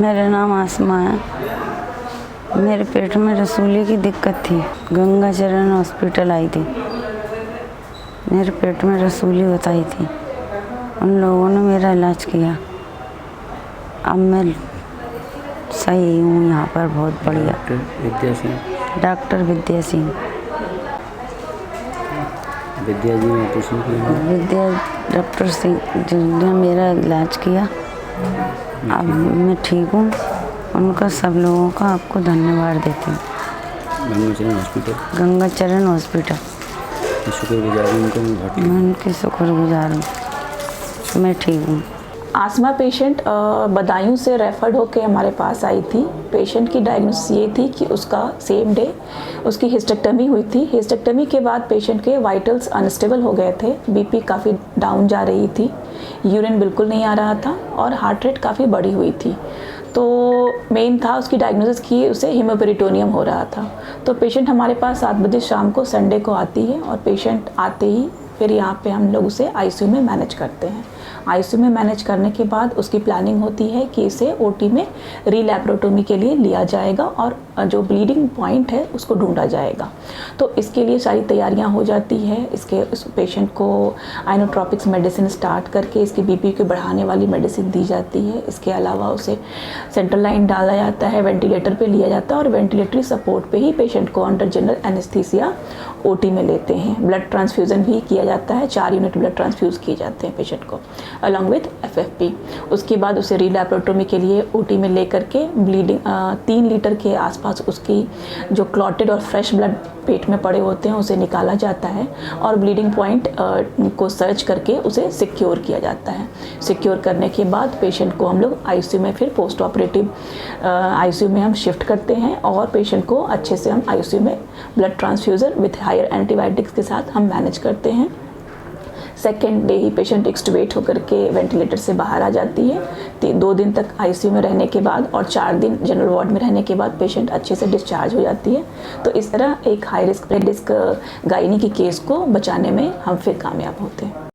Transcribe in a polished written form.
मेरा नाम आसमा है। मेरे पेट में रसूली की दिक्कत थी। गंगा चरण हॉस्पिटल आई थी। मेरे पेट में रसूली बताई थी। उन लोगों ने मेरा इलाज किया। अब मैं सही हूँ यहाँ पर, बहुत बढ़िया। डॉक्टर विद्या सिंह। विद्या जी ने ऑपरेशन किया? विद्या डॉक्टर सिंह जिन्होंने मेरा इलाज किया। अब मैं ठीक हूँ। उनका सब लोगों का आपको धन्यवाद देती हूँ। गंगाचरण हॉस्पिटल? गंगाचरण हॉस्पिटल। शुक्रगुजार हूँ उनका। मैं उनकी शुक्रगुजार हूँ। मैं ठीक हूँ। आसमा पेशेंट बदायूं से रेफर्ड होकर हमारे पास आई थी। पेशेंट की डायग्नोसिस ये थी कि उसका सेम डे उसकी हिस्टेक्टमी हुई थी। हिस्टेक्टमी के बाद पेशेंट के वाइटल्स अनस्टेबल हो गए थे। बीपी काफ़ी डाउन जा रही थी, यूरिन बिल्कुल नहीं आ रहा था और हार्ट रेट काफ़ी बढ़ी हुई थी। तो मेन था उसकी डायग्नोसिस की उसे हीमोपेरिटोनियम हो रहा था। तो पेशेंट हमारे पास 7 बजे शाम को संडे को आती है और पेशेंट आते ही फिर यहाँ पे हम लोग उसे आईसीयू में मैनेज करते हैं। आईसीयू में मैनेज करने के बाद उसकी प्लानिंग होती है कि इसे ओटी में रीलैप्रोटोमी के लिए लिया जाएगा और जो ब्लीडिंग पॉइंट है उसको ढूंढा जाएगा। तो इसके लिए सारी तैयारियां हो जाती है। इस पेशेंट को आइनोट्रॉपिक्स मेडिसिन स्टार्ट करके इसकी बीपी को बढ़ाने वाली मेडिसिन दी जाती है। इसके अलावा उसे सेंट्रल लाइन डाला जाता है, वेंटिलेटर पे लिया जाता है और वेंटिलेटरी सपोर्ट पे ही पेशेंट को अंडर जनरल एनेस्थीसिया ओटी में लेते हैं। ब्लड ट्रांसफ्यूज़न भी किया जाता है। 4 यूनिट ब्लड ट्रांसफ्यूज़ किए जाते हैं पेशेंट को अलॉन्ग विथ एफएफपी। उसके बाद उसे रीलैप्रोटोमी के लिए ओटी में लेकर के ब्लीडिंग 3 लीटर के आसपास उसकी जो क्लॉटेड और फ्रेश ब्लड पेट में पड़े होते हैं उसे निकाला जाता है और ब्लीडिंग पॉइंट को सर्च करके उसे सिक्योर किया जाता है। सिक्योर करने के बाद पेशेंट को हम लोग आईसीयू में फिर पोस्ट ऑपरेटिव आईसीयू में हम शिफ्ट करते हैं और पेशेंट को अच्छे से हम आईसीयू में ब्लड ट्रांसफ्यूज़र विथ हायर एंटीबायोटिक्स के साथ हम मैनेज करते हैं। सेकेंड डे ही पेशेंट एक्सटुबेट होकर के वेंटिलेटर से बाहर आ जाती है। 2 दिन तक आईसीयू में रहने के बाद और 4 दिन जनरल वार्ड में रहने के बाद पेशेंट अच्छे से डिस्चार्ज हो जाती है। तो इस तरह एक हाई रिस्क गायनी की केस को बचाने में हम फिर कामयाब होते हैं।